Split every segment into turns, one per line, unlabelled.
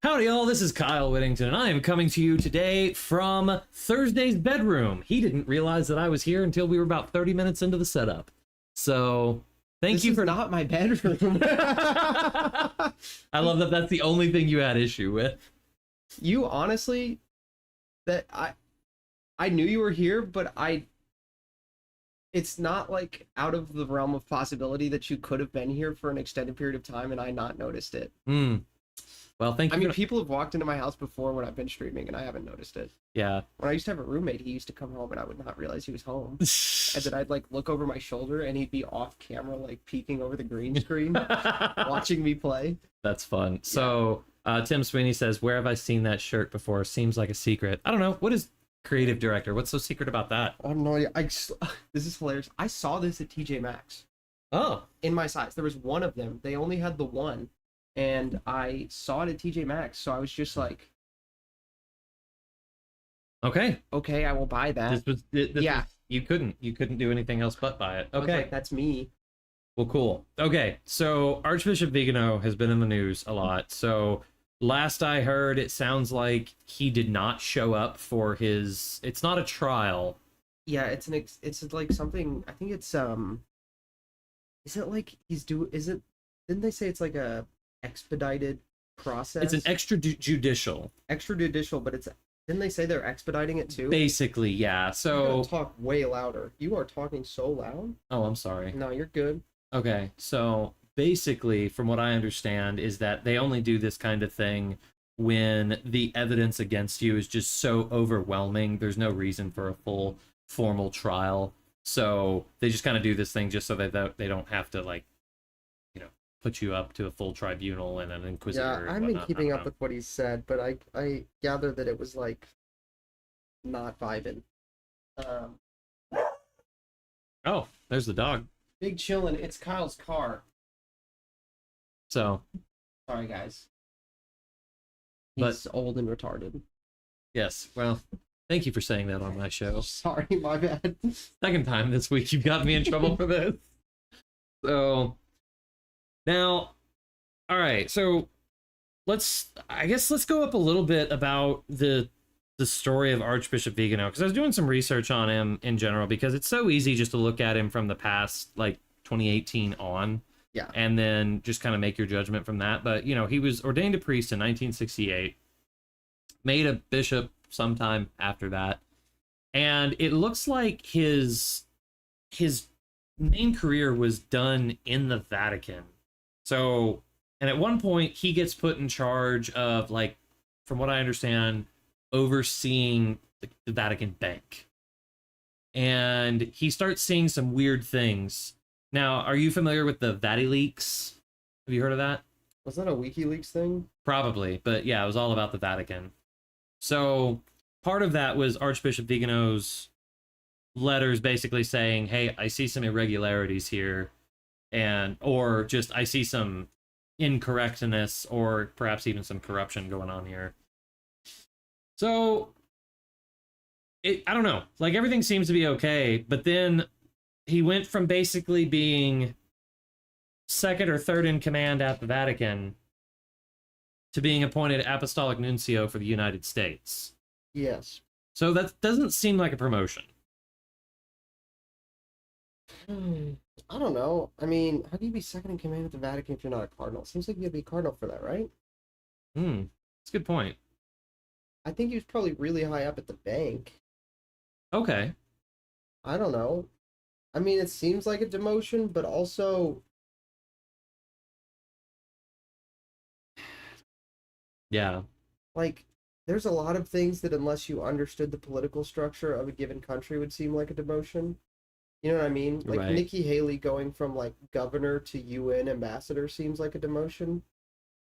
Howdy, all. This is Kyle Whittington, and I am coming to you today from Thursday's bedroom. He didn't realize that I was here until we were about 30 minutes into the setup. So, thank you for
not my bedroom.
I love that that's the only thing you had issue with.
You honestly, that I knew you were here, but it's not like out of the realm of possibility that you could have been here for an extended period of time and I not noticed it.
Well, thank you.
I mean, people have walked into my house before when I've been streaming and I haven't noticed it.
Yeah.
When I used to have a roommate, he used to come home and I would not realize he was home. And then I'd like look over my shoulder and he'd be off camera, like peeking over the green screen, watching me play.
That's fun. So, Tim Sweeney says, "Where have I seen that shirt before? Seems like a secret." I don't know. What is creative director? What's so secret about that?
I have no idea. This is hilarious. I saw this at TJ Maxx.
Oh.
In my size. There was one of them. They only had the one. And I saw it at TJ Maxx, so I was just like,
okay,
I will buy that.
You couldn't do anything else but buy it. Okay,
like, that's me.
Well, cool. Okay, so Archbishop Viganò has been in the news a lot. So last I heard, it sounds like he did not show up for his. It's not a trial.
Yeah, it's like something. I think it's Is it like Didn't they say it's like a expedited process?
It's an extrajudicial,
but didn't they say they're expediting it too?
Basically, yeah. So
talk way louder. You are talking so loud.
Oh, I'm sorry.
No, you're good.
Okay, so basically, from what I understand, is that they only do this kind of thing when the evidence against you is just so overwhelming. There's no reason for a full formal trial, so they just kind of do this thing just so that they don't have to, like, put you up to a full tribunal and an inquisitor.
Yeah, I've been keeping up with what he said, but I gather that it was like not vibing.
Oh, there's the dog.
Big chillin'. It's Kyle's car.
So,
sorry guys. He's old and retarded.
Yes. Well, thank you for saying that on my show.
Sorry, my bad.
Second time this week you've got me in trouble for this. So. Now, all right, so let's go up a little bit about the story of Archbishop Viganò, because I was doing some research on him in general, because it's so easy just to look at him from the past, like 2018 on, and then just kind of make your judgment from that. But, he was ordained a priest in 1968, made a bishop sometime after that, and it looks like his main career was done in the Vatican. So, and at one point he gets put in charge of, like, from what I understand, overseeing the Vatican Bank. And he starts seeing some weird things. Now, are you familiar with the VatiLeaks? Have you heard of that?
Was that a WikiLeaks thing?
Probably, but yeah, it was all about the Vatican. So, part of that was Archbishop Viganò's letters basically saying, hey, I see some irregularities here. Or just I see some incorrectness or perhaps even some corruption going on here. So I don't know, like, everything seems to be okay, but then he went from basically being second or third in command at the Vatican to being appointed apostolic nuncio for the United States.
Yes.
So that doesn't seem like a promotion.
I don't know. I mean, how do you be second in command at the Vatican if you're not a cardinal? Seems like you gotta be a cardinal for that, right?
That's a good point.
I think he was probably really high up at the bank.
Okay.
I don't know. I mean, it seems like a demotion, but also...
Yeah.
Like, there's a lot of things that unless you understood the political structure of a given country would seem like a demotion. You know what I mean? Like,
right.
Nikki Haley going from, like, governor to UN ambassador seems like a demotion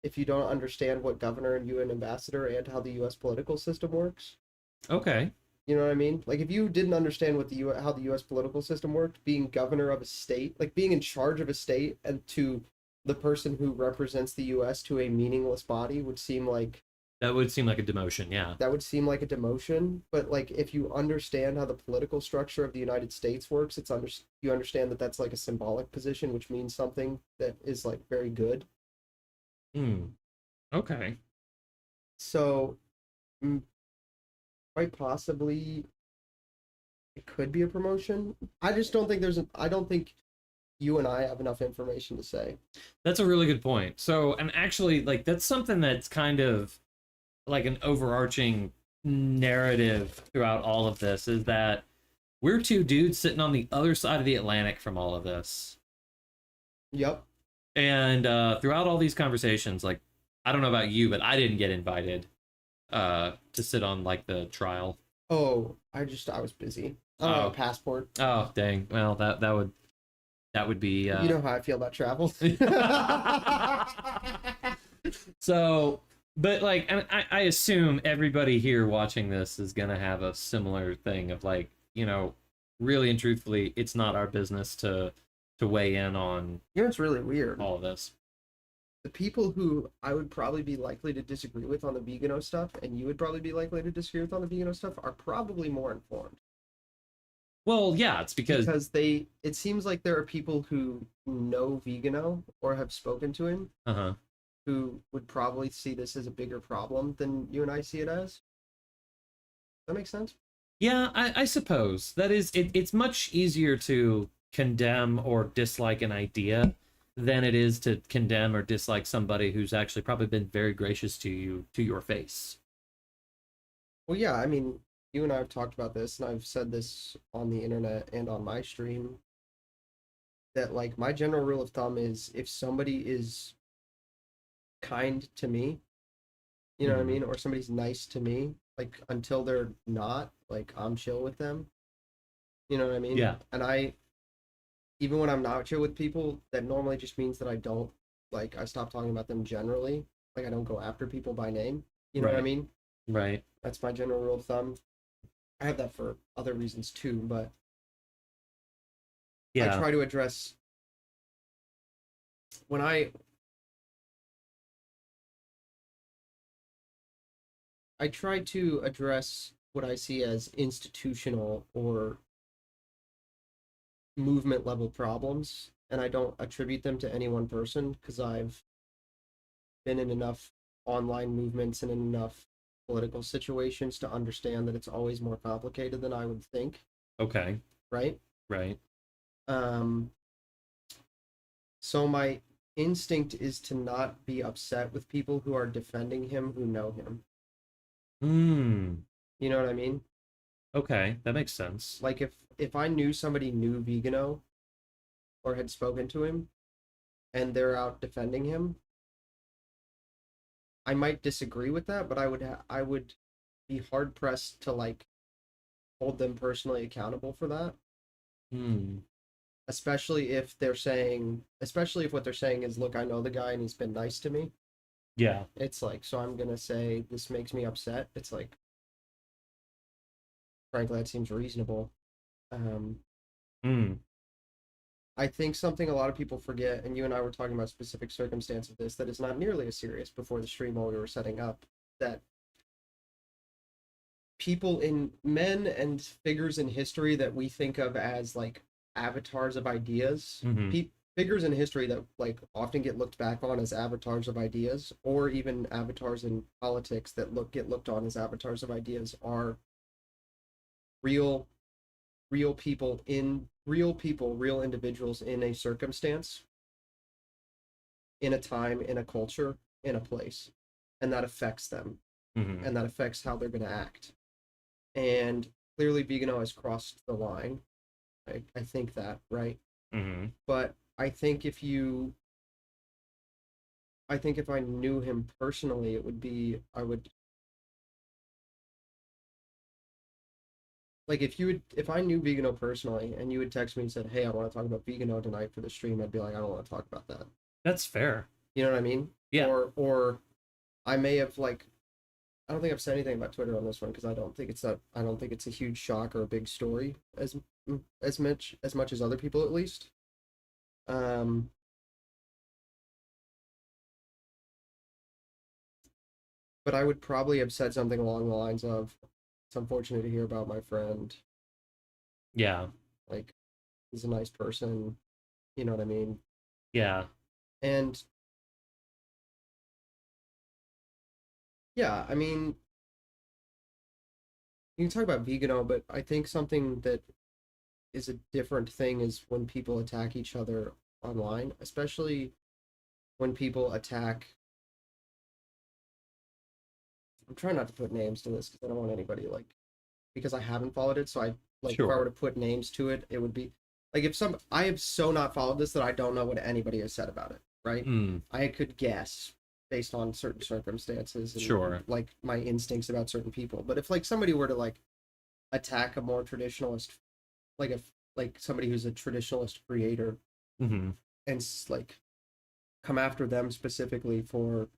if you don't understand what governor and UN ambassador and how the U.S. political system works.
Okay.
You know what I mean? Like, if you didn't understand what how the U.S. political system worked, being governor of a state, like being in charge of a state and to the person who represents the U.S. to a meaningless body would seem like...
That would seem like a demotion, yeah.
That would seem like a demotion, but, like, if you understand how the political structure of the United States works, you understand that that's, like, a symbolic position, which means something that is, like, very good.
Okay.
So, mm, quite possibly, it could be a promotion. I just don't think I don't think you and I have enough information to say.
That's a really good point. So, and actually, like, that's something that's kind of like an overarching narrative throughout all of this is that we're two dudes sitting on the other side of the Atlantic from all of this.
Yep.
And throughout all these conversations, like, I don't know about you, but I didn't get invited to sit on like the trial.
Oh, I was busy. I don't have a passport.
Oh, dang. Well, that would be
You know how I feel about travel.
So, but like, and I assume everybody here watching this is gonna have a similar thing of like, really and truthfully, it's not our business to weigh in on
It's really weird.
all of this.
The people who I would probably be likely to disagree with on the Vigano stuff, and you would probably be likely to disagree with on the Vigano stuff, are probably more informed.
Well, yeah, it's because
it seems like there are people who know Vigano or have spoken to him
uh-huh.
who would probably see this as a bigger problem than you and I see it as. That makes sense?
Yeah, I suppose that is it's much easier to condemn or dislike an idea than it is to condemn or dislike somebody who's actually probably been very gracious to you to your face.
Well, yeah, I mean, you and I have talked about this, and I've said this on the internet and on my stream, that like my general rule of thumb is if somebody is kind to me, you know what I mean, or somebody's nice to me, like until they're not, like I'm chill with them. You know what I mean?
Yeah.
And even when I'm not chill with people, that normally just means that I don't, like, I stop talking about them generally. Like, I don't go after people by name. You know what I
Right.
mean?
Right.
That's my general rule of thumb. I have that for other reasons too, but
Yeah.
I try to address when I try to address what I see as institutional or movement level problems, and I don't attribute them to any one person because I've been in enough online movements and in enough political situations to understand that it's always more complicated than I would think.
Okay.
Right?
Right.
Um, so my instinct is to not be upset with people who are defending him who know him. You know what I mean?
Okay, that makes sense.
Like if I knew somebody knew Vigano or had spoken to him and they're out defending him, I might disagree with that, but I would be hard pressed to like hold them personally accountable for that. Especially if what they're saying is, look, I know the guy and he's been nice to me.
Yeah.
It's like, so I'm gonna say this makes me upset. It's like, frankly, that seems reasonable. I think something a lot of people forget, and you and I were talking about specific circumstance of this, that is not nearly as serious before the stream while we were setting up, that men and figures in history that we think of as like avatars of ideas, figures in history that like often get looked back on as avatars of ideas, or even avatars in politics that get looked on as avatars of ideas, are real people, real individuals in a circumstance, in a time, in a culture, in a place, and that affects them, and that affects how they're going to act. And clearly Vigano has crossed the line. I think that, right? But I think if I knew him personally, if I knew Vigano personally and you would text me and said, hey, I want to talk about Vigano tonight for the stream, I'd be like, I don't want to talk about that.
That's fair.
You know what I mean?
Yeah.
Or I may have like, I don't think I've said anything about Twitter on this one because I don't think it's a huge shock or a big story as much as other people, at least. But I would probably have said something along the lines of, it's unfortunate to hear about my friend.
Yeah.
Like, he's a nice person. You know what I mean?
Yeah.
And Yeah, I mean, you can talk about Vigano, but I think something that is a different thing is when people attack each other online, especially when people attack. I'm trying not to put names to this because I don't want anybody like, because I haven't followed it. So I like if I were
Sure.
to put names to it, it would be like if some I have so not followed this that I don't know what anybody has said about it, right?
Mm,
I could guess based on certain circumstances and
sure.
like my instincts about certain people. But if like somebody were to like attack a more traditionalist, like if like somebody who's a traditionalist creator
Mm-hmm.
and like come after them specifically for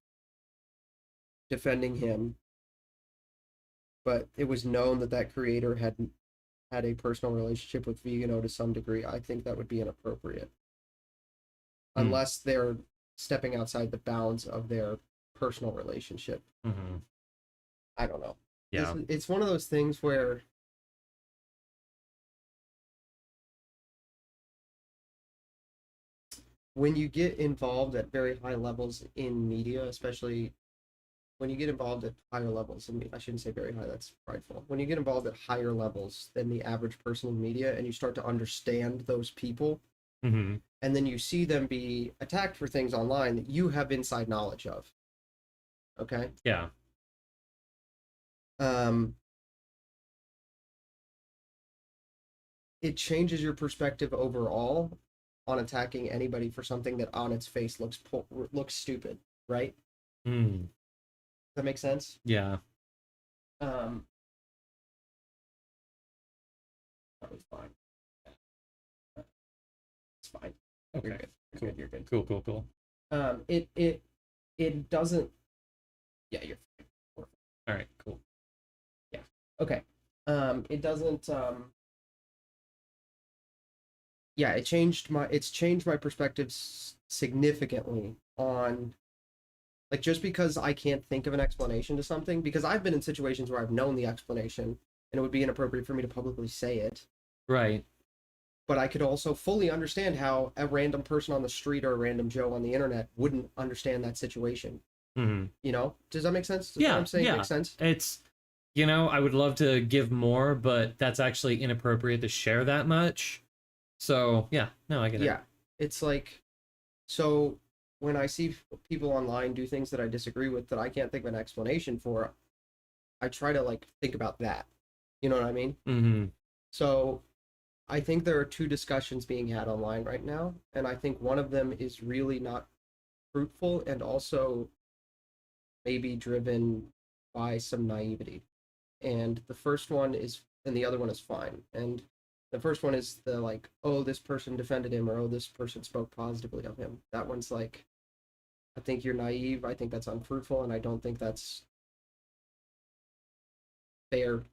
defending him, but it was known that that creator had a personal relationship with Vigano to some degree, I think that would be inappropriate
Mm,
unless they're stepping outside the bounds of their personal relationship.
mm-hmm.
I don't know.
Yeah.
It's one of those things where when you get involved at very high levels in media, especially when you get involved at higher levels, and I shouldn't say very high, that's prideful. When you get involved at higher levels than the average person in media and you start to understand those people,
Mm-hmm.
and then you see them be attacked for things online that you have inside knowledge of. Okay.
Yeah.
Um, it changes your perspective overall on attacking anybody for something that on its face looks stupid, right?
Mm,
Does that make sense?
yeah.
Um, that was fine. It's fine. You're
Okay.
good. You're
Cool.
good. You're good.
Cool. Cool. Cool.
It doesn't. Yeah, you're fine.
All right. Cool.
Yeah. Okay. It doesn't. Yeah, it's changed my perspective significantly on like just because I can't think of an explanation to something because I've been in situations where I've known the explanation and it would be inappropriate for me to publicly say it,
Right.
but I could also fully understand how a random person on the street or a random Joe on the internet wouldn't understand that situation.
Mm-hmm.
You know? Does that make sense? Does what
Yeah.
I'm saying make
Yeah.
sense?
It's, you know, I would love to give more, but that's actually inappropriate to share that much. So, yeah. No, I get it.
Yeah. It's like so when I see people online do things that I disagree with that I can't think of an explanation for, I try to like think about that. You know what I mean?
Mm-hmm.
So I think there are two discussions being had online right now, and I think one of them is really not fruitful and also maybe driven by some naivety. And the first one is, and the other one is fine. And the first one is the like, oh, this person defended him, or oh, this person spoke positively of him. That one's like, I think you're naive. I think that's unfruitful, and I don't think that's fair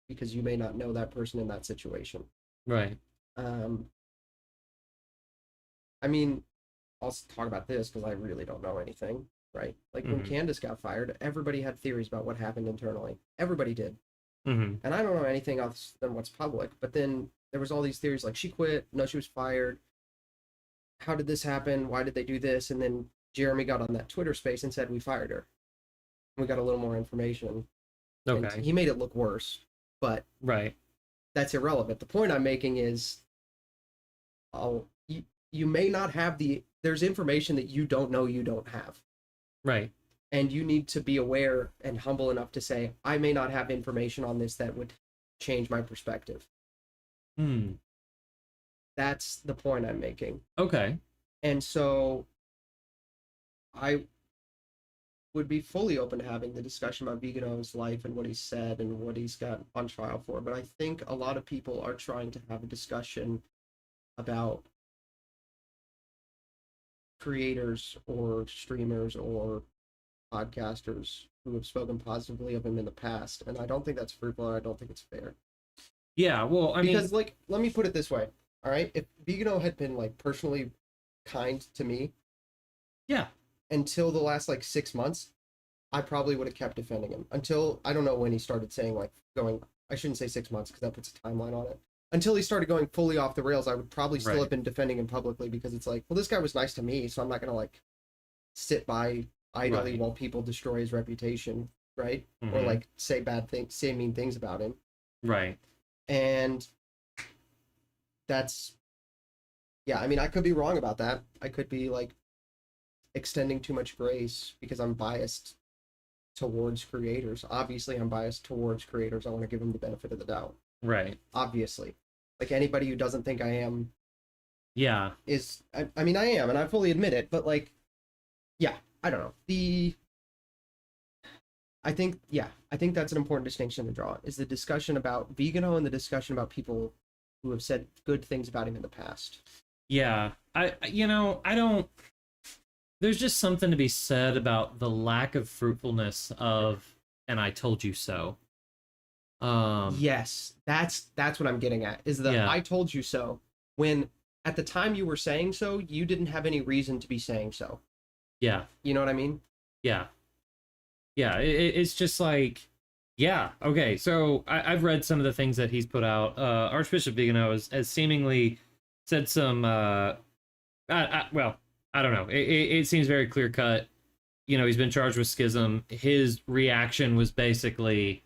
because you may not know that person in that situation.
Right.
Um, I mean, I'll talk about this because I really don't know anything, right? Like when
Mm-hmm.
Candace got fired, everybody had theories about what happened internally. Everybody did.
Mm-hmm.
And I don't know anything else than what's public. But then there was all these theories like she quit, no, she was fired. How did this happen? Why did they do this? And then Jeremy got on that Twitter space and said we fired her. We got a little more information. And
Okay.
he made it look worse. But
Right.
that's irrelevant. The point I'm making is oh you may not have there's information that you don't know you don't have.
Right.
And you need to be aware and humble enough to say I may not have information on this that would change my perspective.
Hmm.
That's the point I'm making.
Okay.
And so I would be fully open to having the discussion about Vigano's life and what he said and what he's got on trial for. But I think a lot of people are trying to have a discussion about creators or streamers or podcasters who have spoken positively of him in the past. And I don't think that's fruitful and I don't think it's fair.
Yeah. Well, I mean,
Because like let me put it this way. All right. If Vigano had been like personally kind to me
yeah.
until the last like 6 months, I probably would have kept defending him until I don't know when he started saying like going. I shouldn't say 6 months because that puts a timeline on it. Until he started going fully off the rails, I would probably still
Right.
have been defending him publicly because it's like, well, this guy was nice to me, so I'm not gonna like sit by idly
Right.
while people destroy his reputation. right?
Mm-hmm.
Or like say bad things, say mean things about him.
Right.
And that's, yeah, I mean, I could be wrong about that. I could be like extending too much grace because I'm biased towards creators. Obviously, I'm biased towards creators. I want to give them the benefit of the doubt.
Right.
Obviously. Like anybody who doesn't think I am
Yeah.
is, I mean, I am, and I fully admit it, but like, yeah, I don't know. I think that's an important distinction to draw, is the discussion about Vigano and the discussion about people who have said good things about him in the past.
Yeah. I don't, there's just something to be said about the lack of fruitfulness of "and I told you so."
Yes, that's what I'm getting at, is the "I told you so," when at the time you were saying so, you didn't have any reason to be saying so.
Yeah.
You know what I mean?
Yeah. Yeah. It's just like, yeah. Okay. So I've read some of the things that he's put out. Archbishop Viganò has seemingly said some, well, I don't know. It seems very clear cut. You know, he's been charged with schism. His reaction was basically,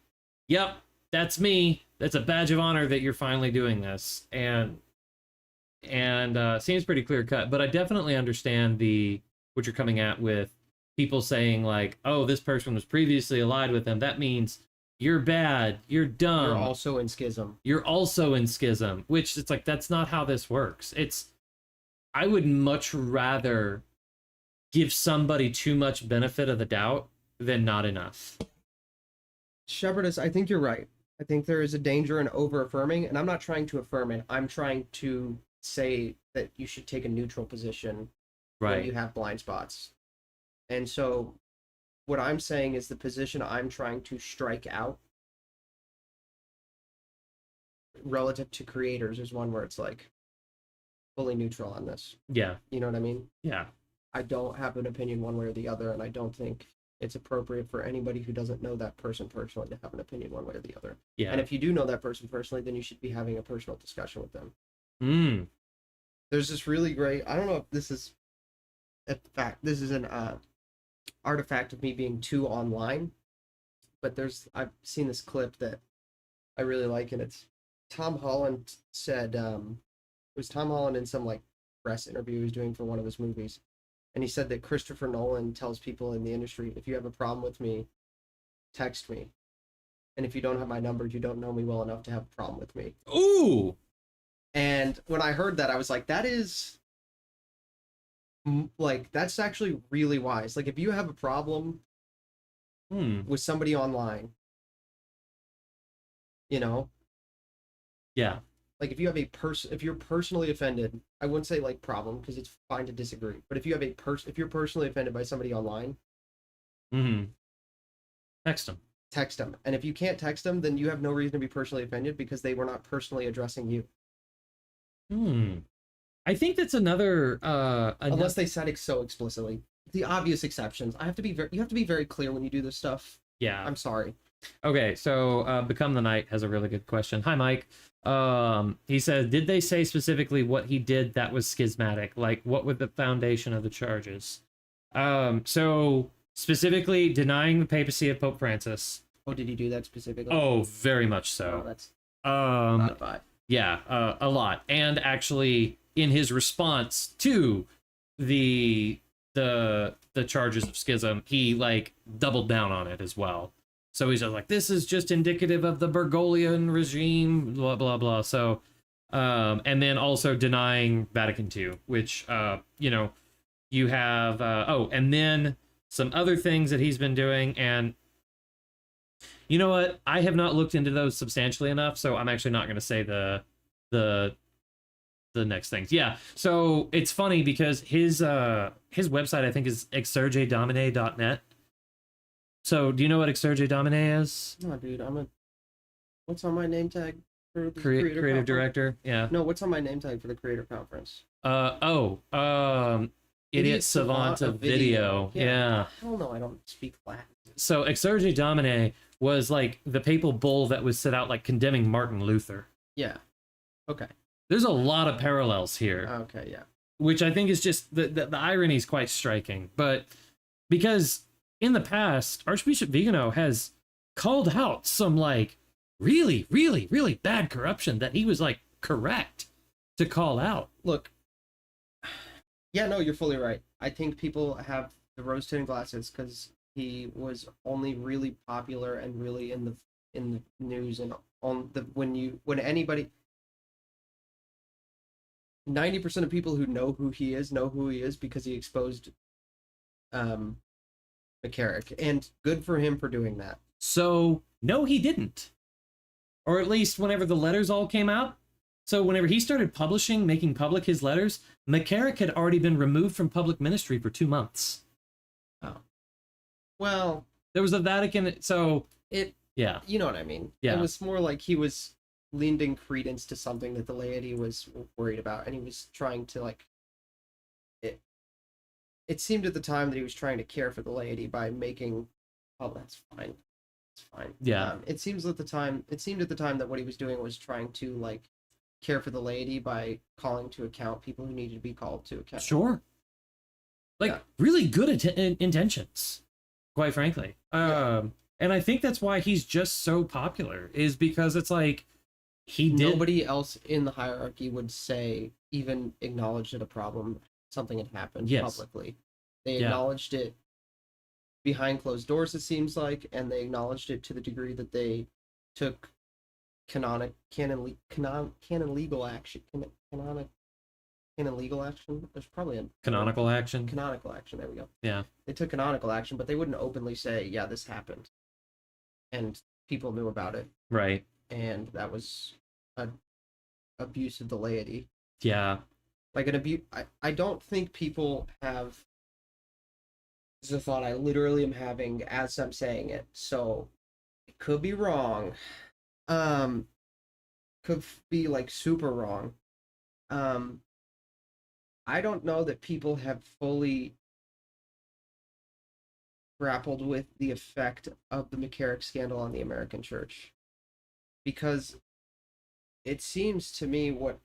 "Yep, that's me. That's a badge of honor that you're finally doing this," and seems pretty clear cut. But I definitely understand what you're coming at with people saying like, "Oh, this person was previously allied with them. That means you're bad. You're dumb.
You're also in schism.
You're also in schism." Which, it's like, that's not how this works. I would much rather give somebody too much benefit of the doubt than not enough.
Shepherdess, I think you're right. I think there is a danger in over-affirming, and I'm not trying to affirm it. I'm trying to say that you should take a neutral position when you have blind spots. And so what I'm saying is the position I'm trying to strike out relative to creators is one where it's like fully neutral on this.
Yeah.
You know what I mean?
Yeah.
I don't have an opinion one way or the other, and I don't think it's appropriate for anybody who doesn't know that person personally to have an opinion one way or the other.
Yeah.
And if you do know that person personally, then you should be having a personal discussion with them. There's this really great, I don't know if this is this is an artifact of me being too online, but I've seen this clip that I really like, and it's Tom Holland said, it was Tom Holland in some like press interview he was doing for one of his movies, and he said that Christopher Nolan tells people in the industry, "If you have a problem with me, text me, and if you don't have my number, you don't know me well enough to have a problem with me."
Ooh.
And when I heard that, I was like, that is like, that's actually really wise. Like, if you have a problem with somebody online, you know,
yeah,
like if you have if you're personally offended, I wouldn't say like problem, because it's fine to disagree, but if you have if you're personally offended by somebody online, text them. And if you can't text them, then you have no reason to be personally offended, because they were not personally addressing you.
I think that's another
unless they said it so explicitly. The obvious exceptions. You have to be very clear when you do this stuff.
Yeah.
I'm sorry.
Okay, so Become the Night has a really good question. Hi, Mike. He said, did they say specifically what he did that was schismatic? Like, what was the foundation of the charges? So specifically denying the papacy of Pope Francis.
Oh, did he do that specifically?
Oh, very much so.
Oh, that's
not a vibe. Yeah, a lot. And actually, in his response to the charges of schism, he like doubled down on it as well. So he's just like, this is just indicative of the Bergoglian regime, blah blah blah. So and then also denying Vatican II, which you have and then some other things that he's been doing. And you know what, I have not looked into those substantially enough, so I'm actually not going to say the next things. Yeah, so it's funny because his website, I think, is exsurgedomine.net. So do you know what Exsurge Domine is?
No, dude, what's on my name tag for the
creative director? Yeah.
No, what's on my name tag for the creator conference?
Idiot Savant of Video. Yeah.
Hell no, I don't speak Latin.
So Exsurge Domine was like the papal bull that was set out like condemning Martin Luther.
Yeah. Okay.
There's a lot of parallels here.
Okay, yeah.
Which I think is just the irony is quite striking, but because in the past, Archbishop Vigano has called out some like really, really, really bad corruption that he was like correct to call out.
Look, yeah, no, you're fully right. I think people have the rose-tinted glasses because he was only really popular and really in the news and on the when anybody 90% of people who know who he is because he exposed McCarrick, and good for him for doing that.
So no, he didn't, or at least whenever the letters all came out. So whenever he started making public his letters, McCarrick had already been removed from public ministry for 2 months.
Oh, well,
there was a Vatican, so yeah,
you know what I mean.
Yeah,
it was more like he was lending credence to something that the laity was worried about, and he was trying to like it seemed at the time that he was trying to care for the laity by making, oh, that's fine, it's fine.
Yeah,
it seemed at the time that what he was doing was trying to like care for the laity by calling to account people who needed to be called to account.
Sure, like really good intentions, quite frankly. And I think that's why he's just so popular, is because it's like
nobody else in the hierarchy would say, even acknowledge that a problem, something had happened publicly. They acknowledged it behind closed doors, it seems like, and they acknowledged it to the degree that they took canon legal action. There's probably a
canonical action.
Canonical action. There we go.
Yeah.
They took canonical action, but they wouldn't openly say, "Yeah, this happened," and people knew about it.
Right.
And that was an abuse of the laity.
Yeah.
Like an abuse. I don't think people have. This is a thought I literally am having as I'm saying it, so it could be wrong. Could be like super wrong. I don't know that people have fully grappled with the effect of the McCarrick scandal on the American church, because it seems to me what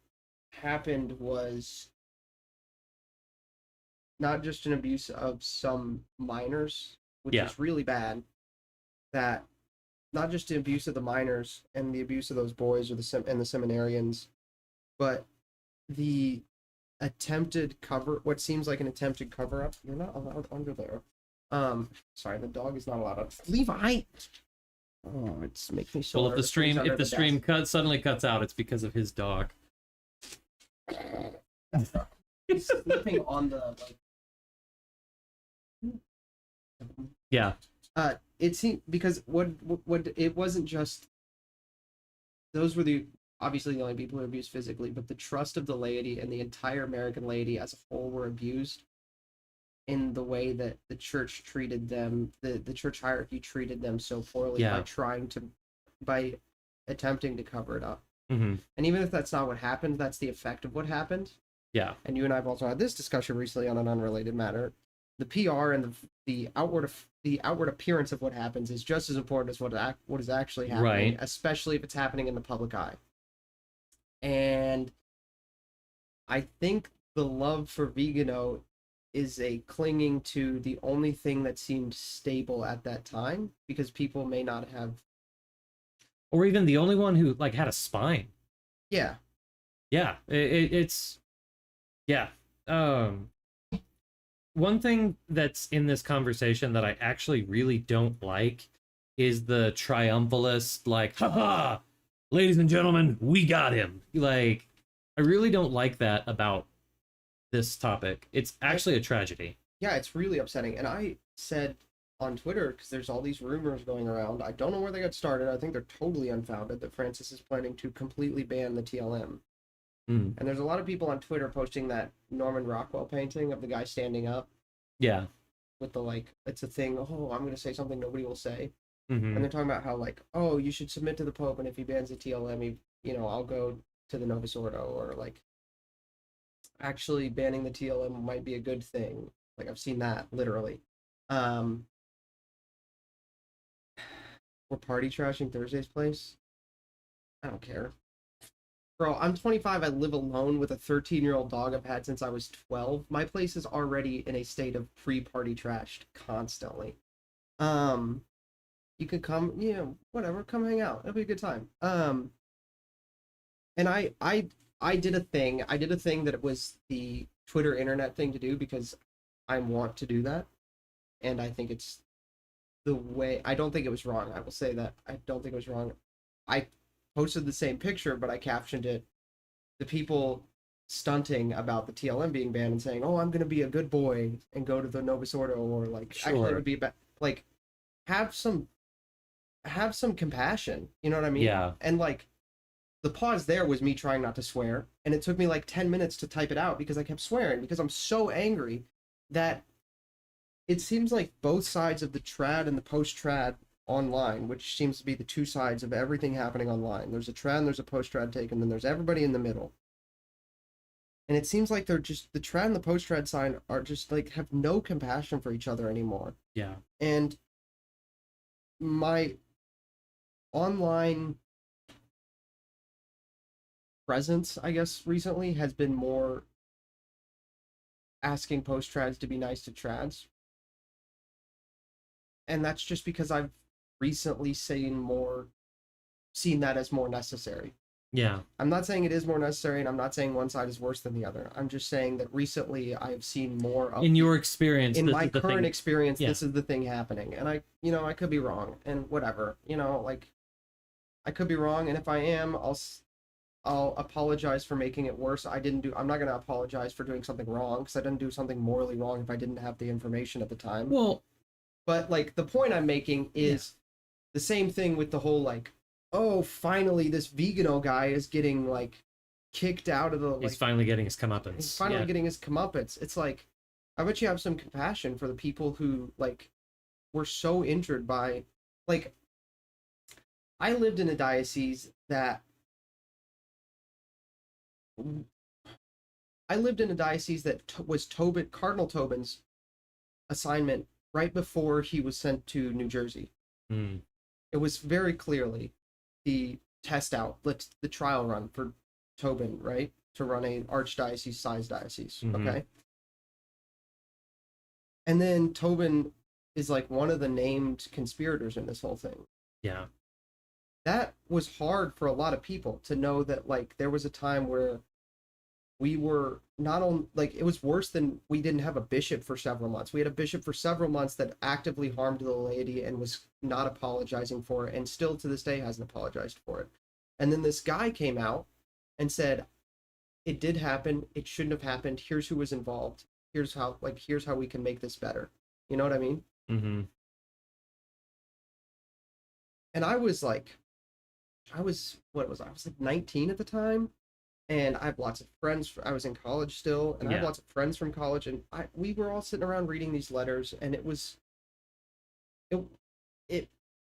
happened was not just an abuse of some minors, which is really bad, that not just an abuse of the minors and the abuse of those boys or the seminarians, but the what seems like an attempted cover up. You're not allowed under there. Sorry, the dog is not allowed. Levi. Oh, it's making me so.
Well, if the stream suddenly cuts out, it's because of his dog.
He's sleeping on the like.
Yeah.
It seemed because what it wasn't just. Those were obviously the only people who were abused physically, but the trust of the laity and the entire American laity as a whole were abused in the way that the church treated them, the church hierarchy treated them so poorly by attempting to cover it up.
Mm-hmm.
And even if that's not what happened, that's the effect of what happened.
Yeah.
And you and I have also had this discussion recently on an unrelated matter. The PR and the outward appearance of what happens is just as important as what is actually happening, especially if it's happening in the public eye. And I think the love for Vigano is a clinging to the only thing that seemed stable at that time, because people may not have,
or even the only one who like had a spine.
Yeah.
It's one thing that's in this conversation that I actually really don't like is the triumphalist, like, haha, ladies and gentlemen, we got him. Like, I really don't like that about this topic. It's actually a tragedy.
Yeah, it's really upsetting. And I said on Twitter, because there's all these rumors going around, I don't know where they got started, I think they're totally unfounded, that Francis is planning to completely ban the TLM. And there's a lot of people on Twitter posting that Norman Rockwell painting of the guy standing up.
Yeah.
With the, like, it's a thing, oh, I'm going to say something nobody will say.
Mm-hmm.
And they're talking about how, like, oh, you should submit to the Pope, and if he bans the TLM, I'll go to the Novus Ordo, or, like, actually banning the TLM might be a good thing. Like, I've seen that, literally. We're party trashing Thursday's place? I don't care. Bro, I'm 25. I live alone with a 13-year-old dog I've had since I was 12. My place is already in a state of pre-party trashed constantly. You could come, whatever, come hang out. It'll be a good time. And I did a thing. I did a thing that it was the Twitter internet thing to do because I want to do that, and I think it's the way. I don't think it was wrong. I will say that I don't think it was wrong. I posted the same picture, but I captioned it. The people stunting about the TLM being banned and saying, "Oh, I'm gonna be a good boy and go to the Novus Ordo," or like, actually, it would be like, have some compassion. You know what I mean?
Yeah.
And like, the pause there was me trying not to swear, and it took me like 10 minutes to type it out because I kept swearing because I'm so angry that it seems like both sides of the trad and the post-trad online, which seems to be the two sides of everything happening online. There's a trad and there's a post-trad take, and then there's everybody in the middle. And it seems like they're just, the trad and the post-trad side are just like, have no compassion for each other anymore.
Yeah.
And my online presence, I guess, recently has been more asking post-trads to be nice to trads. And that's just because I've recently seen that as more necessary.
Yeah.
I'm not saying it is more necessary, and I'm not saying one side is worse than the other. I'm just saying that recently I've seen more of,
in your experience,
in my current experience,
yeah,
this is the thing happening. And I could be wrong, and whatever, like, I could be wrong, and if I am, I'll apologize for making it worse. I'm not going to apologize for doing something wrong, because I didn't do something morally wrong if I didn't have the information at the time.
Well,
but like, the point I'm making is the same thing with the whole like, oh, finally this Vigano guy is getting like kicked out of the, like,
he's finally getting his comeuppance.
He's finally getting his comeuppance. It's like, I bet you have some compassion for the people who like were so injured by, like, I lived in a diocese that was Cardinal Tobin's assignment right before he was sent to New Jersey.
Mm.
It was very clearly the the trial run for Tobin, right? To run a archdiocese-sized diocese, okay? And then Tobin is like one of the named conspirators in this whole thing.
Yeah.
That was hard for a lot of people to know that, like, there was a time where we were not only, like, it was worse than we didn't have a bishop for several months. We had a bishop for several months that actively harmed the laity and was not apologizing for it, and still to this day hasn't apologized for it. And then this guy came out and said, it did happen, it shouldn't have happened, here's who was involved, here's how we can make this better. You know what I mean?
Mm-hmm.
And I was like 19 at the time. And I have lots of friends. I was in college still, and I have lots of friends from college, and we were all sitting around reading these letters, and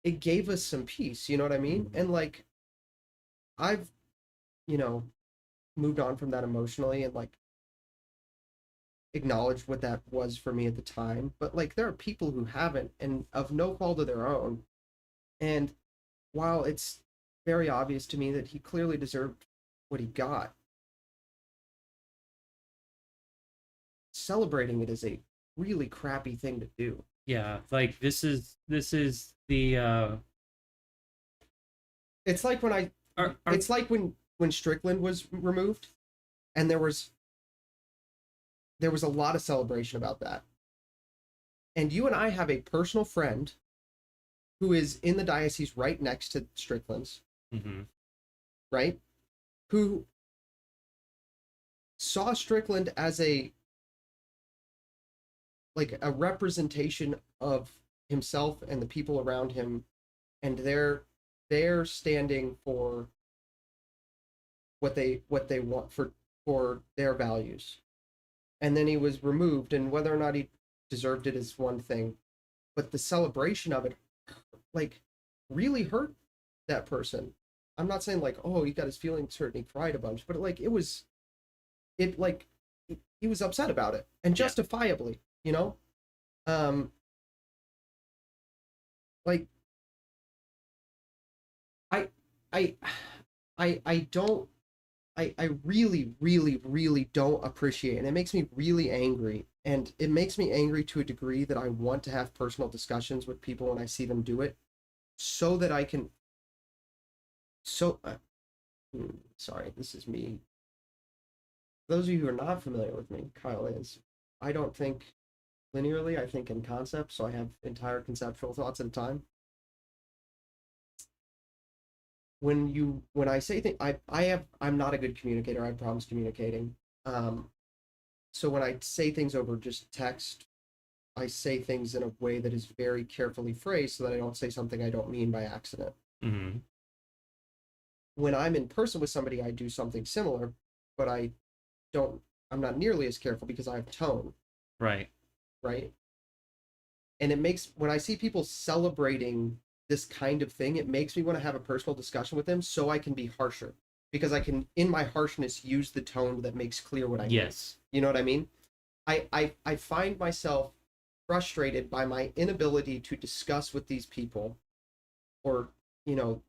it gave us some peace, you know what I mean? And like, I've, moved on from that emotionally and like acknowledged what that was for me at the time. But like, there are people who haven't, and of no fault of their own. And while it's very obvious to me that he clearly deserved what he got, celebrating it is a really crappy thing to do.
Yeah, like this is the
it's like when it's like when Strickland was removed, and there was a lot of celebration about that. And you and I have a personal friend who is in the diocese right next to Strickland's, right? Who saw Strickland as a representation of himself and the people around him, and they're standing for what they want for their values. And then he was removed, and whether or not he deserved it is one thing, but the celebration of it like really hurt that person. I'm not saying like, oh, he got his feelings hurt and he cried a bunch, but like he was upset about it, and justifiably, like I really, really, really don't appreciate, and it makes me really angry And it makes me angry to a degree that I want to have personal discussions with people when I see them do it, so that I can. So, sorry, this is me. Those of you who are not familiar with me, Kyle is. I don't think linearly. I think in concepts, so I have entire conceptual thoughts at a time. When I say things, I'm not a good communicator. I have problems communicating. So when I say things over just text, I say things in a way that is very carefully phrased so that I don't say something I don't mean by accident.
Mm-hmm.
When I'm in person with somebody, I do something similar, but I'm not nearly as careful because I have tone.
Right.
Right. And it makes, when I see people celebrating this kind of thing, it makes me want to have a personal discussion with them so I can be harsher, because I can, in my harshness, use the tone that makes clear what I mean.
Yes.
You know what I mean? I find myself frustrated by my inability to discuss with these people, or, you know,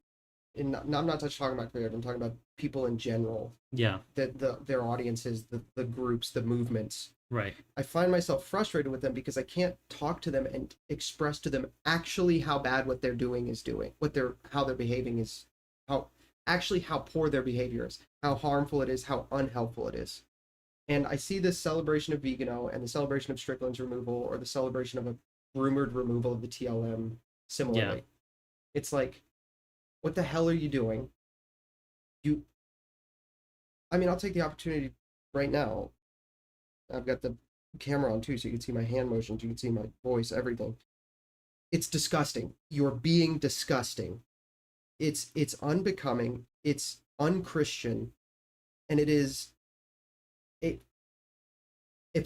I'm not just talking about creators, I'm talking about people in general.
Yeah.
Their audiences, the groups, the movements.
Right.
I find myself frustrated with them because I can't talk to them and express to them actually how bad what they're doing is doing, how they're behaving is, how poor their behavior is, how harmful it is, how unhelpful it is. And I see this celebration of Vigano and the celebration of Strickland's removal, or the celebration of a rumored removal of the TLM similarly. Yeah. It's like, what the hell are you doing? I'll take the opportunity right now. I've got the camera on too, so you can see my hand motions, you can see my voice, everything. It's disgusting. You're being disgusting. It's unbecoming. It's unchristian. And if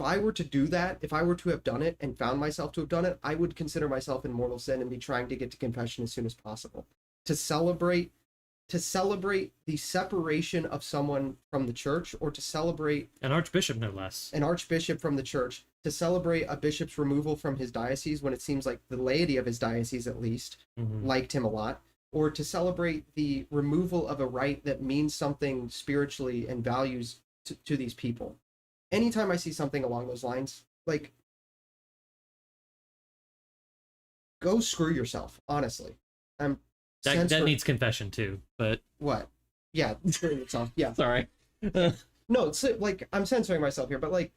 I were to do that, if I were to have done it and found myself to have done it, I would consider myself in mortal sin and be trying to get to confession as soon as possible. To celebrate the separation of someone from the church, or to celebrate
an archbishop, no less,
an archbishop from the church, to celebrate a bishop's removal from his diocese when it seems like the laity of his diocese, at least, liked him a lot, or to celebrate the removal of a rite that means something spiritually and values to these people. Anytime I see something along those lines, like, go screw yourself, honestly.
That needs confession too, but...
What? Yeah, screwing yourself, yeah.
Sorry.
No, it's like, I'm censoring myself here, but like,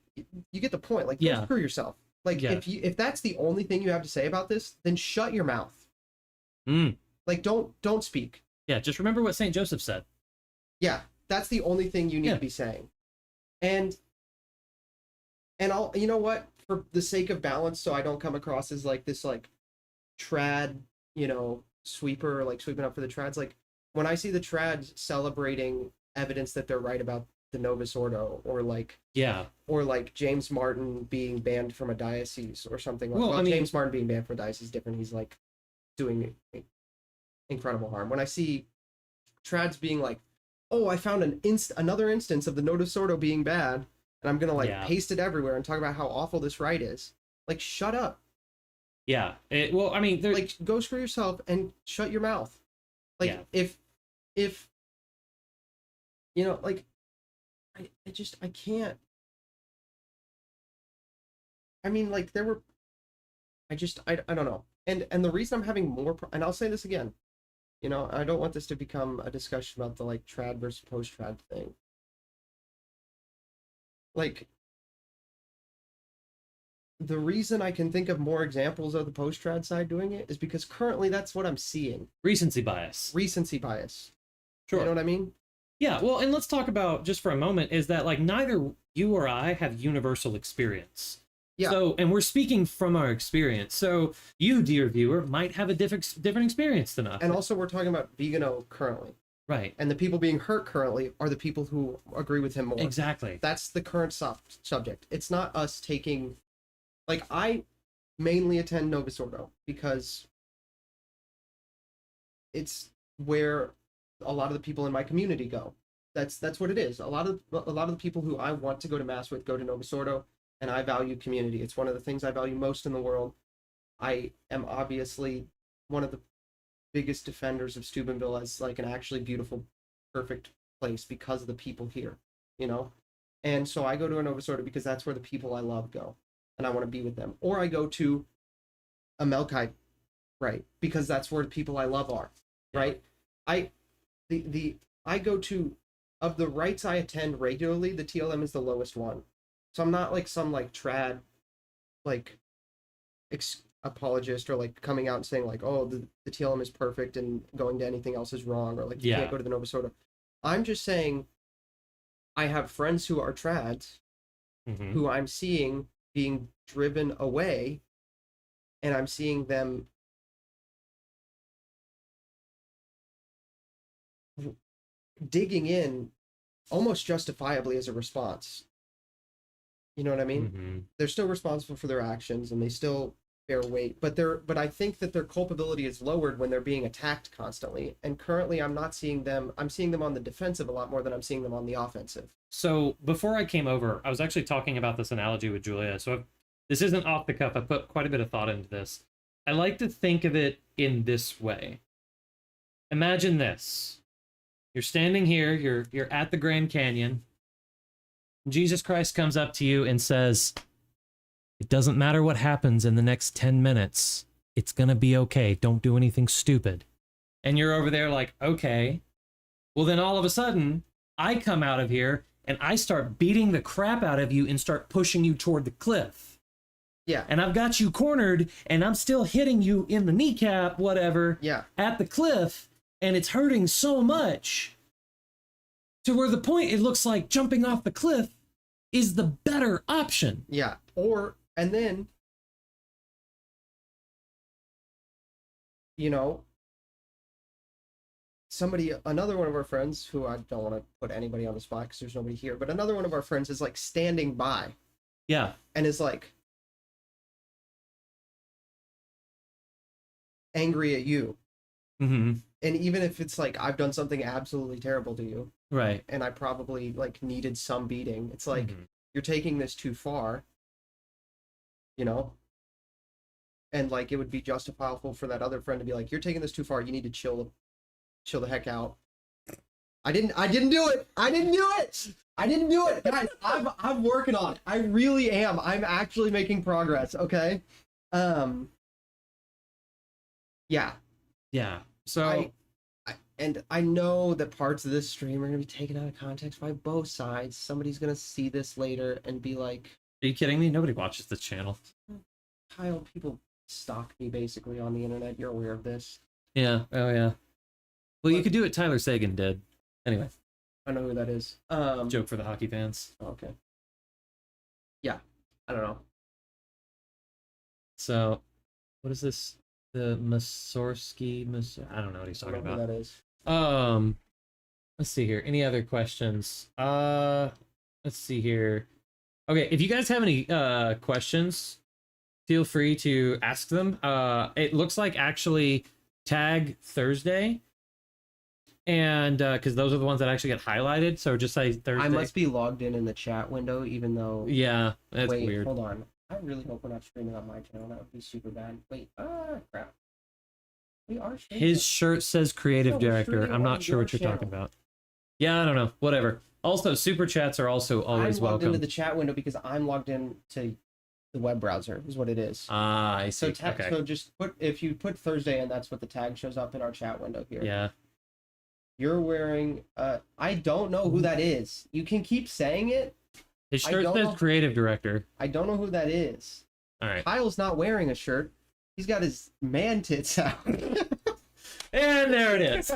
you get the point. Like, go screw yourself. Like, if that's the only thing you have to say about this, then shut your mouth. Like, don't speak.
Yeah, just remember what St. Joseph said.
Yeah, that's the only thing you need to be saying. And I'll, you know what, for the sake of balance, so I don't come across as like this like trad, you know, sweeper, like sweeping up for the trads, like, when I see the trads celebrating evidence that they're right about the Novus Ordo, or like James Martin being banned from a diocese or something like, well, James Martin being banned from a diocese is different, he's like doing incredible harm. When I see trads being like, oh, I found another instance of the Novus Ordo being bad, and I'm gonna like paste it everywhere and talk about how awful this rite is, like, shut up.
Yeah. Like,
go screw yourself and shut your mouth. Like, if you know, like, I can't. I mean, like, there were, I don't know. And the reason I'm having more, and I'll say this again, you know, I don't want this to become a discussion about the like trad versus post-trad thing. Like, the reason I can think of more examples of the post-trad side doing it is because currently that's what I'm seeing.
Recency bias.
Sure. You know what I mean?
Yeah, well, and let's talk about, just for a moment, is that, like, neither you or I have universal experience. Yeah. So, and we're speaking from our experience. So you, dear viewer, might have a different experience than us.
And also, we're talking about Vigano currently.
Right.
And the people being hurt currently are the people who agree with him more.
Exactly.
That's the current subject. It's not us taking... Like, I mainly attend Novus Ordo because it's where a lot of the people in my community go. That's what it is. A lot of the people who I want to go to mass with go to Novus Ordo, and I value community. It's one of the things I value most in the world. I am obviously one of the biggest defenders of Steubenville as like an actually beautiful, perfect place because of the people here, you know? And so I go to a Novus Ordo because that's where the people I love go. and I want to be with them. Or I go to a Melkite, right? Because that's where the people I love are, right? I go to, of the rites I attend regularly, the TLM is the lowest one. So I'm not like some like trad, like apologist, or like coming out and saying like, oh, the TLM is perfect and going to anything else is wrong, or like you can't go to the Nova Sordo. I'm just saying I have friends who are trads who I'm seeing being driven away, and I'm seeing them digging in almost justifiably as a response. You know what I mean? They're still responsible for their actions and they still bear weight, but I think that their culpability is lowered when they're being attacked constantly. And currently I'm seeing them on the defensive a lot more than I'm seeing them on the offensive.
So before I came over, I was actually talking about this analogy with Julia. So this isn't off the cuff. I put quite a bit of thought into this. I like to think of it in this way. Imagine this. You're standing here, you're at the Grand Canyon. Jesus Christ comes up to you and says, it doesn't matter what happens in the next 10 minutes. It's going to be okay. Don't do anything stupid. And you're over there like, okay. Well, then all of a sudden, I come out of here and I start beating the crap out of you and start pushing you toward the cliff.
Yeah.
And I've got you cornered and I'm still hitting you in the kneecap, whatever, at the cliff. And it's hurting so much to where the point it looks like jumping off the cliff is the better option.
Yeah. And then, you know, another one of our friends, who I don't want to put anybody on the spot because there's nobody here, but another one of our friends is like standing by.
Yeah.
And is like angry at you. And even if it's like, I've done something absolutely terrible to you.
Right.
And I probably like needed some beating. It's like, you're taking this too far, you know? And like, it would be justifiable for that other friend to be like, you're taking this too far. You need to chill the heck out. I didn't do it. I didn't do it. Guys, I'm working on it. I really am. I'm actually making progress. Okay. Yeah.
Yeah. So
I know that parts of this stream are going to be taken out of context by both sides. Somebody's going to see this later and be like,
are you kidding me? Nobody watches this channel.
Kyle, people stalk me basically on the internet. You're aware of this.
Yeah. Oh, yeah. Well, you could do what Tyler Sagan did. Anyway.
I know who that is.
Joke for the hockey fans.
Okay. Yeah. I don't know.
So, what is this? The Masorsky, I don't know what he's talking about.
Who that is.
Let's see here. Any other questions? Let's see here. Okay, if you guys have any questions, feel free to ask them. It looks like actually tag Thursday, and because those are the ones that actually get highlighted. So just say Thursday.
I must be logged in the chat window, even though.
Yeah, that's
wait,
weird.
Hold on. I really hope we're not streaming on my channel. That would be super bad. Wait, crap. We are streaming.
His shirt says creative director. I'm not sure what you're talking about. Yeah, I don't know. Whatever. Also, super chats are also always
I'm logged
welcome.
into the chat window because I'm logged in to the web browser, is what it is.
Ah, I see.
So just if you put Thursday in, that's what the tag shows up in our chat window here.
Yeah.
You're wearing, I don't know who that is. You can keep saying it.
His shirt says creative director.
I don't know who that is.
All right.
Kyle's not wearing a shirt. He's got his man tits out.
And there it is.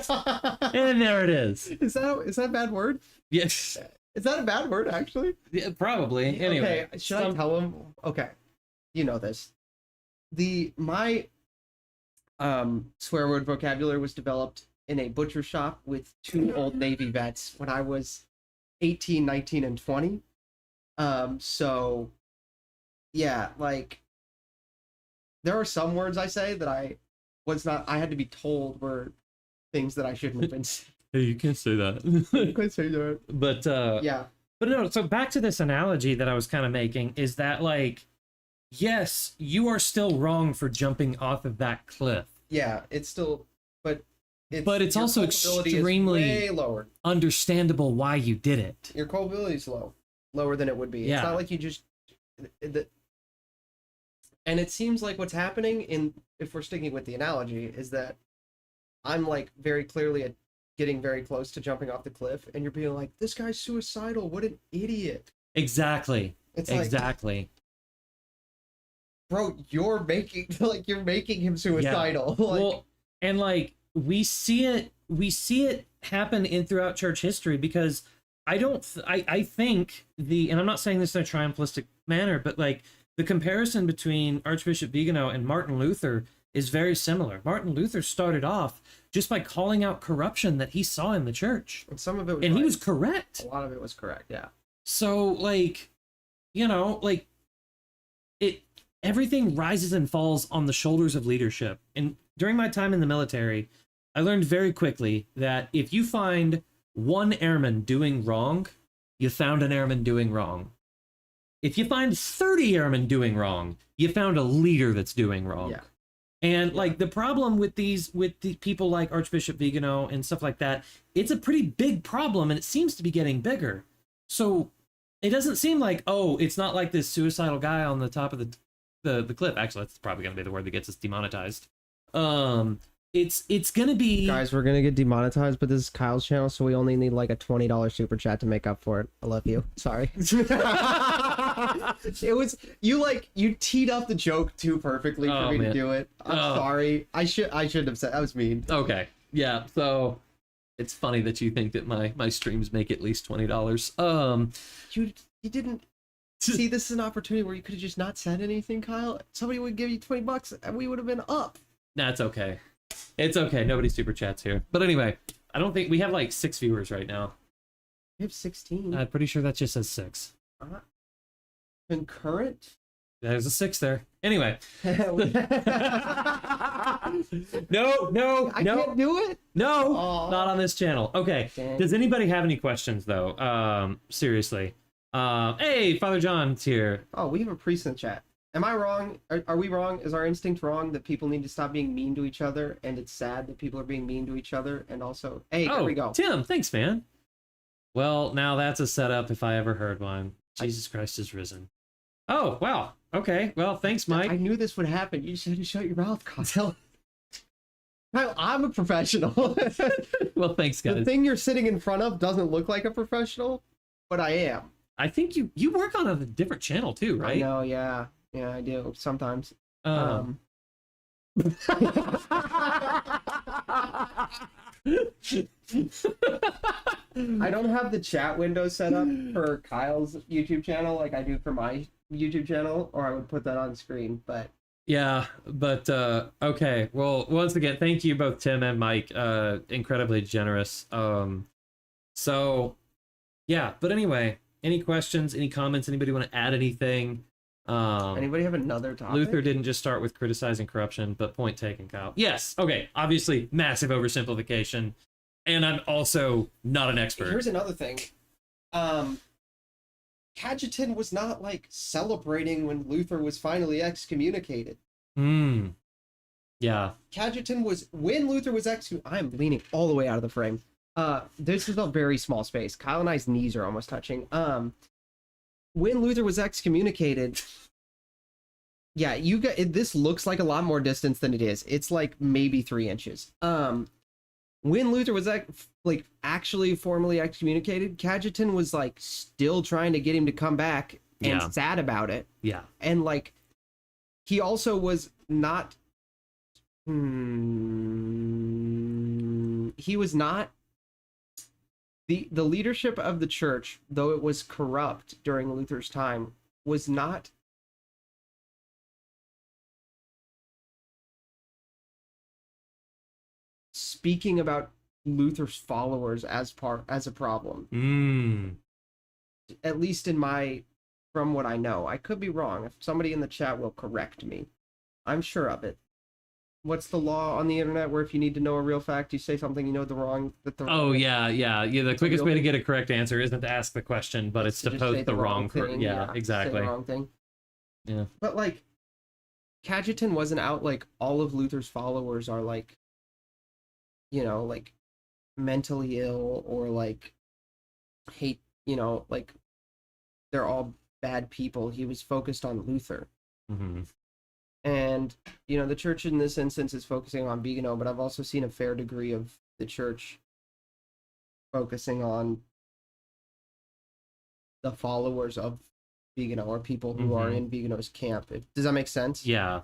And there it is.
Is that a bad word?
Yes.
Is that a bad word, actually?
Yeah, probably. Anyway.
Okay, should I tell him? Okay. You know this. My swear word vocabulary was developed in a butcher shop with two old Navy vets when I was 18, 19, and 20. So yeah, like there are some words I say that I had to be told were things that I shouldn't have been saying.
Hey, you can't say that.
You can't say that.
But
yeah.
But no, so back to this analogy that I was kind of making is that like, yes, you are still wrong for jumping off of that cliff.
Yeah, it's still, but
it's also extremely
way lower.
Understandable why you did it.
Your culpability is lower than it would be.
Yeah.
It's not like you just And it seems like what's happening if we're sticking with the analogy, is that I'm like very clearly getting very close to jumping off the cliff, and you're being like, this guy's suicidal. What an idiot.
Exactly.
It's
exactly.
Like, bro, you're making him suicidal.
Yeah. Well, and like we see it happen throughout church history, because I think and I'm not saying this in a triumphalistic manner, but like the comparison between Archbishop Viganò and Martin Luther is very similar. Martin Luther started off just by calling out corruption that he saw in the church.
And some of it was
he was correct.
A lot of it was correct, yeah.
So like, like everything rises and falls on the shoulders of leadership. And during my time in the military, I learned very quickly that if you find one airman doing wrong, you found an airman doing wrong. If you find 30 airmen doing wrong, you found a leader that's doing wrong.
Yeah.
And like the problem with the people like Archbishop Viganò and stuff like that, it's a pretty big problem, and it seems to be getting bigger. So it doesn't seem like, oh, it's not like this suicidal guy on the top of the cliff. Actually, that's probably going to be the word that gets us demonetized. It's going to be...
Guys, we're going to get demonetized, but this is Kyle's channel, so we only need like a $20 super chat to make up for it. I love you. Sorry. It was... You teed up the joke too perfectly for me to do it. I'm sorry. I shouldn't have said... That was mean.
Okay. Yeah, so... It's funny that you think that my streams make at least $20.
You didn't... See, this is an opportunity where you could have just not said anything, Kyle. Somebody would give you $20 and we would have been up.
That's okay. It's okay. Nobody super chats here. But anyway, I don't think we have like 6 viewers right now.
We have 16.
I'm pretty sure that just says 6.
Concurrent?
There's a 6 there. Anyway. No.
I can't do it?
No, not on this channel. Okay.
Dang.
Does anybody have any questions though? Seriously. Hey, Father John's here.
Oh, we have a priest in the chat. Am I wrong? Are we wrong? Is our instinct wrong that people need to stop being mean to each other, and it's sad that people are being mean to each other? And also, hey, there we go.
Tim, thanks, man. Well, now that's a setup if I ever heard one. Jesus Christ is risen. Oh, wow. Okay. Well, thanks, Mike.
I knew this would happen. You just had to shut your mouth, Kyle. I'm a professional.
Well, thanks, guys.
The thing you're sitting in front of doesn't look like a professional, but I am.
I think you work on a different channel too, right?
I know, yeah. Yeah, I do. Sometimes.
I
don't have the chat window set up for Kyle's YouTube channel like I do for my YouTube channel, or I would put that on screen, but...
Yeah, but, okay. Well, once again, thank you both Tim and Mike. Incredibly generous. So, yeah, but anyway, any questions, any comments, anybody want to add anything?
Anybody have another topic?
Luther didn't just start with criticizing corruption, but point taken, Kyle. Yes, okay, obviously, massive oversimplification, and I'm also not an expert.
Here's another thing. Cajetan was not, like, celebrating when Luther was finally excommunicated.
Yeah.
Cajetan was... When Luther was I'm leaning all the way out of the frame. This is a very small space. Kyle and I's knees are almost touching. When Luther was excommunicated... Yeah, this looks like a lot more distance than it is. It's, like, maybe 3 inches. When Luther was actually formally excommunicated, Cajetan was like still trying to get him to come back and sad about it.
Yeah.
And like he also was not he was not the leadership of the church, though it was corrupt during Luther's time, was not speaking about Luther's followers as a problem. At least from what I know. I could be wrong. If somebody in the chat will correct me, I'm sure of it. What's the law on the internet where if you need to know a real fact, you say something you know the wrong?
Yeah. The quickest way to get a correct answer isn't to ask the question, but it's to post the wrong thing. Yeah, exactly.
Say the wrong thing.
Yeah.
But like, Cajetan wasn't out like all of Luther's followers are like, like mentally ill or like hate, like they're all bad people. He was focused on Luther. And, the church in this instance is focusing on Vigano, but I've also seen a fair degree of the church focusing on the followers of Vigano, or people who are in Vigano's camp. Does that make sense?
Yeah.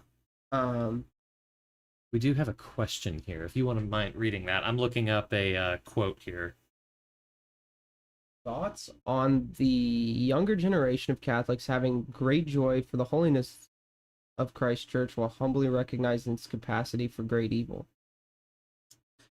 Um,
we do have a question here. If you want to mind reading that, I'm looking up a quote here.
Thoughts on the younger generation of Catholics having great joy for the holiness of Christ's church while humbly recognizing its capacity for great evil?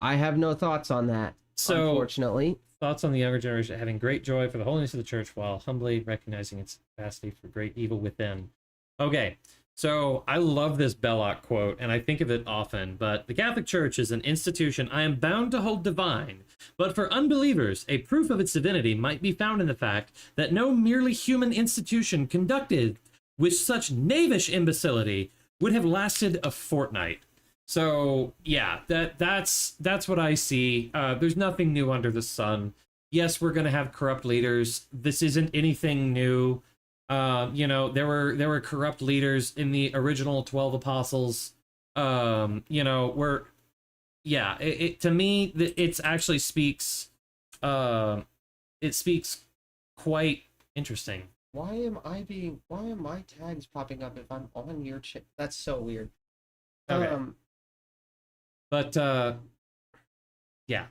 I have no thoughts on that, unfortunately.
Thoughts on the younger generation having great joy for the holiness of the church while humbly recognizing its capacity for great evil within. Okay, so I love this Belloc quote, and I think of it often, but the Catholic Church is an institution I am bound to hold divine, but for unbelievers, a proof of its divinity might be found in the fact that no merely human institution conducted with such knavish imbecility would have lasted a fortnight. So yeah, that's what I see. There's nothing new under the sun. Yes, we're gonna have corrupt leaders. This isn't anything new. There were corrupt leaders in the original 12 apostles. To me, it actually speaks. It speaks quite interesting.
Why am my tags popping up if I'm on your chip? That's so weird.
Okay. Yeah.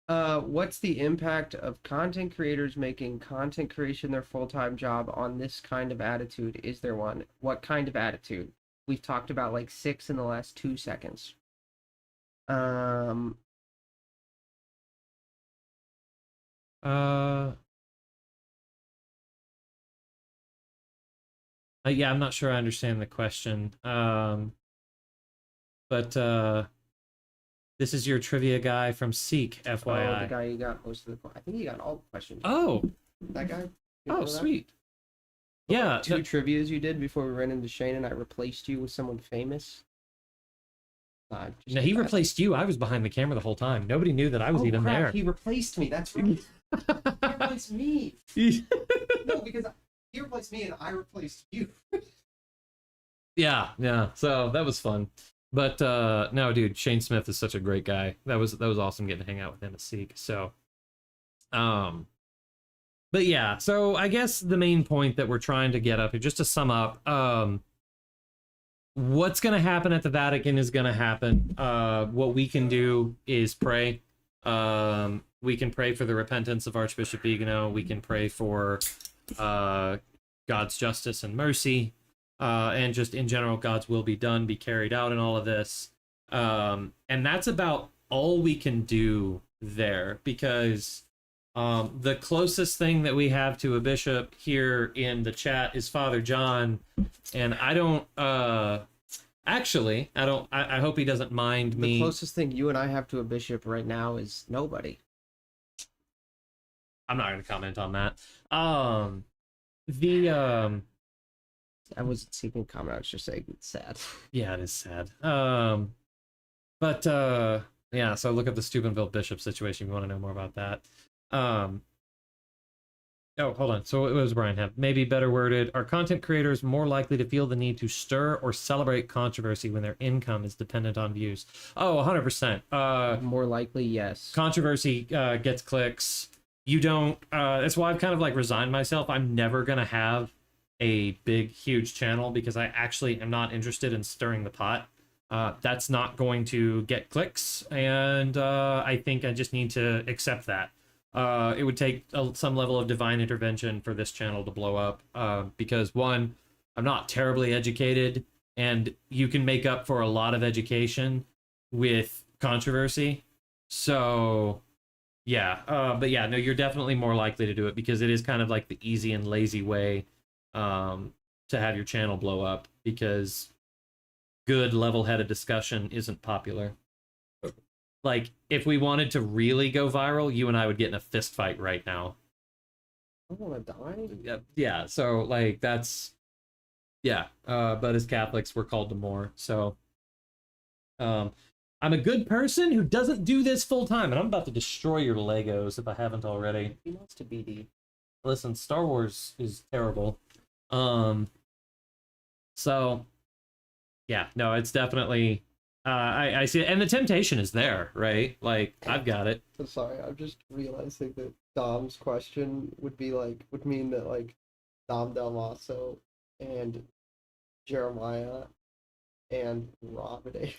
What's the impact of content creators making content creation their full-time job on this kind of attitude? Is there one? What kind of attitude? We've talked about like 6 in the last 2 seconds.
Yeah, I'm not sure I understand the question. But this is your trivia guy from Seek, FYI.
Oh, the guy who got most of the... I think he got all the questions.
Oh.
That guy?
Oh, sweet. Yeah.
2 trivias you did before we ran into Shane and I replaced you with someone famous.
No, he replaced you. I was behind the camera the whole time. Nobody knew that I was even there.
He replaced me. That's right. He replaced me. No, because he replaced me and I replaced you.
Yeah. So that was fun. But no, dude, Shane Smith is such a great guy. That was awesome getting to hang out with him at Seek. So, but yeah. So I guess the main point that we're trying to get up here, just to sum up, what's going to happen at the Vatican is going to happen. What we can do is pray. We can pray for the repentance of Archbishop Viganò. We can pray for God's justice and mercy. And just in general, God's will be done, be carried out in all of this. And that's about all we can do there, because the closest thing that we have to a bishop here in the chat is Father John. And I don't, I hope he doesn't mind me.
The closest thing you and I have to a bishop right now is nobody.
I'm not going to comment on that.
I wasn't seeking comment. I was just saying it's sad.
Yeah, it is sad. Yeah, so look up the Steubenville bishop situation if you want to know more about that. Oh, hold on. So what does Brian have? Maybe better worded. Are content creators more likely to feel the need to stir or celebrate controversy when their income is dependent on views? Oh, 100%.
More likely, yes.
Controversy gets clicks. You don't... that's why I've kind of like resigned myself. I'm never going to have a big, huge channel because I actually am not interested in stirring the pot. That's not going to get clicks, and I think I just need to accept that. It would take some level of divine intervention for this channel to blow up, because one, I'm not terribly educated, and you can make up for a lot of education with controversy. So yeah, but yeah, no, you're definitely more likely to do it because it is kind of like the easy and lazy way to have your channel blow up, because good level-headed discussion isn't popular. Like, if we wanted to really go viral, you and I would get in a fist fight right now.
I want to die?
Yeah, so, like, that's... Yeah, but as Catholics, we're called to more, so... I'm a good person who doesn't do this full-time, and I'm about to destroy your Legos if I haven't already.
He wants to BD.
Listen, Star Wars is terrible. So Yeah, no, it's definitely I see it. And the temptation is there, right? Like, I've got it.
I'm sorry, I'm just realizing that Dom's question would mean that like Dom Del Maso and Jeremiah and Robin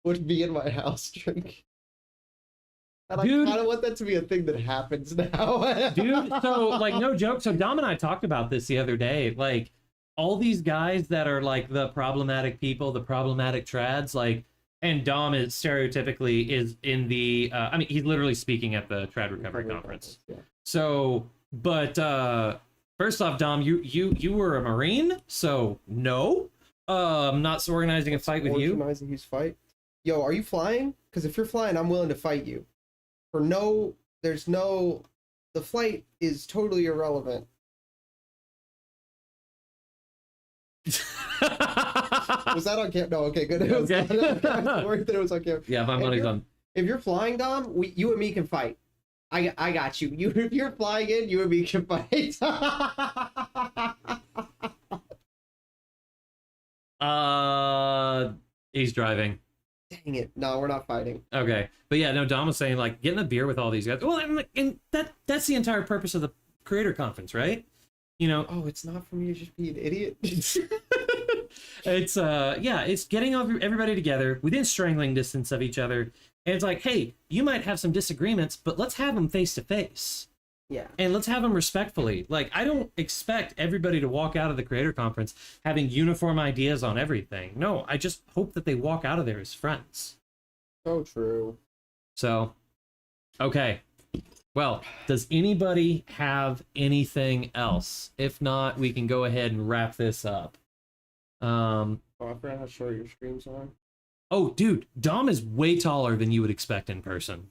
would be in my house drinking. And
Dude.
I kind of want that to be a thing that happens now.
Dude, so like no joke. So Dom and I talked about this the other day. Like all these guys that are like the problematic people, the problematic trads, like, and Dom is stereotypically is in the I mean, he's literally speaking at the Trad Recovery Conference.
Yeah.
So, but first off, Dom, you were a Marine, so no. I'm not organizing a fight with you.
Organizing his fight? Yo, are you flying? Because if you're flying, I'm willing to fight you. The flight is totally irrelevant. Was that on camera? No, okay, good. It was,
Okay.
I was worried that it was on camera.
Yeah, my money's on.
If you're flying, Dom, you and me can fight. I got you. If you're flying in, you and me can fight.
He's driving.
Dang it. No, we're not fighting.
Okay. But yeah, no, Dom was saying like getting a beer with all these guys. Well, and that's the entire purpose of the creator conference, right? You know,
oh, it's not for me to just be an idiot.
It's yeah, it's getting everybody together within strangling distance of each other. And it's like, hey, you might have some disagreements, but let's have them face to face.
Yeah.
And let's have them respectfully. Like, I don't expect everybody to walk out of the creator conference having uniform ideas on everything. No, I just hope that they walk out of there as friends.
So true.
So, okay. Well, does anybody have anything else? If not, we can go ahead and wrap this up.
Oh, I forgot how short your screens are.
Oh, dude, Dom is way taller than you would expect in person.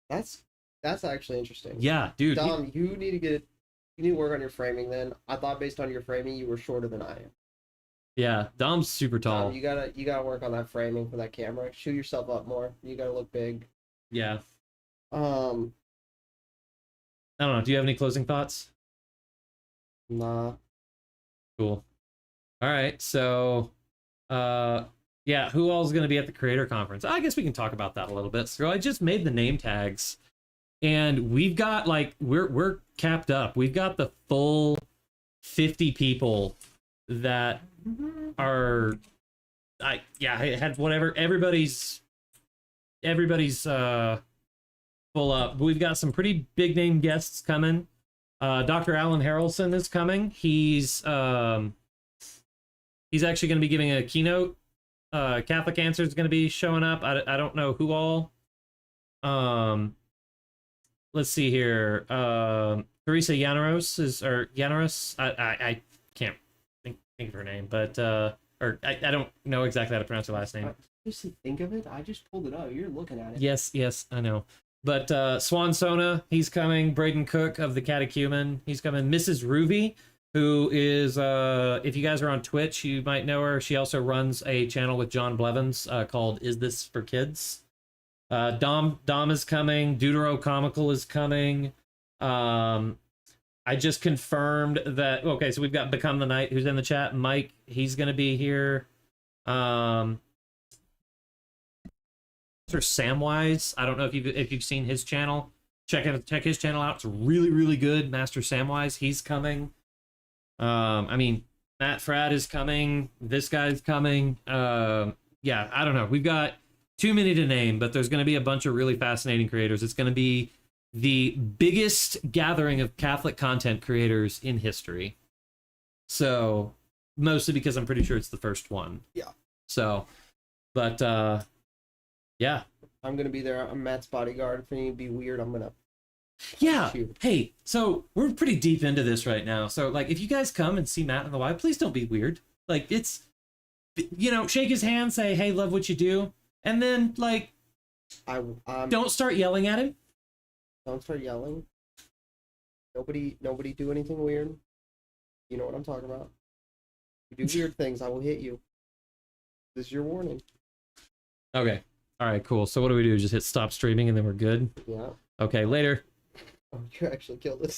That's actually interesting.
Yeah, dude.
Dom, you need to work on your framing then. I thought based on your framing you were shorter than I am.
Yeah, Dom's super tall.
Dom, you gotta work on that framing for that camera. Shoot yourself up more. You gotta look big.
Yeah. I don't know. Do you have any closing thoughts?
Nah.
Cool. All right. So, yeah, who all is going to be at the creator conference? I guess we can talk about that a little bit. So I just made the name tags, and we've got like we're capped up. We've got the full 50 people that are. I had whatever. Everybody's full up. We've got some pretty big name guests coming. Dr. Alan Harrelson is coming. He's actually going to be giving a keynote. Catholic Answer is going to be showing up. I don't know who all. Let's see here. Teresa Llaneros. I can't think of her name, but or I don't know exactly how to pronounce her last name.
Just think of it. I just pulled it up. You're looking at it.
Yes, I know. But Swan Sona, he's coming. Braden Cook of the Catechumen, he's coming. Mrs. Ruby, who is, if you guys are on Twitch, you might know her. She also runs a channel with John Blevins called Is This for Kids? Dom is coming. Deutero Comical is coming. I just confirmed that. Okay, so we've got Become the Night, who's in the chat. Mike, he's going to be here. Samwise, I don't know if you've seen his channel. Check his channel out. It's really, really good. Master Samwise, he's coming. I mean, Matt Frad is coming. This guy's coming. Yeah, I don't know. We've got too many to name, but there's going to be a bunch of really fascinating creators. It's going to be the biggest gathering of Catholic content creators in history. So, mostly because I'm pretty sure it's the first one.
Yeah.
So, but yeah.
I'm gonna be there. I'm Matt's bodyguard. If any be weird, I'm gonna.
Yeah.
Shoot.
Hey, so we're pretty deep into this right now. So like, if you guys come and see Matt in the wild, please don't be weird. Like, it's, shake his hand, say, hey, love what you do, and then like, don't start yelling at him.
Don't start yelling. Nobody do anything weird. You know what I'm talking about. You do weird things, I will hit you. This is your warning.
Okay. All right, cool. So what do we do? Just hit stop streaming and then we're good?
Yeah.
Okay, later.
Oh, you actually killed this.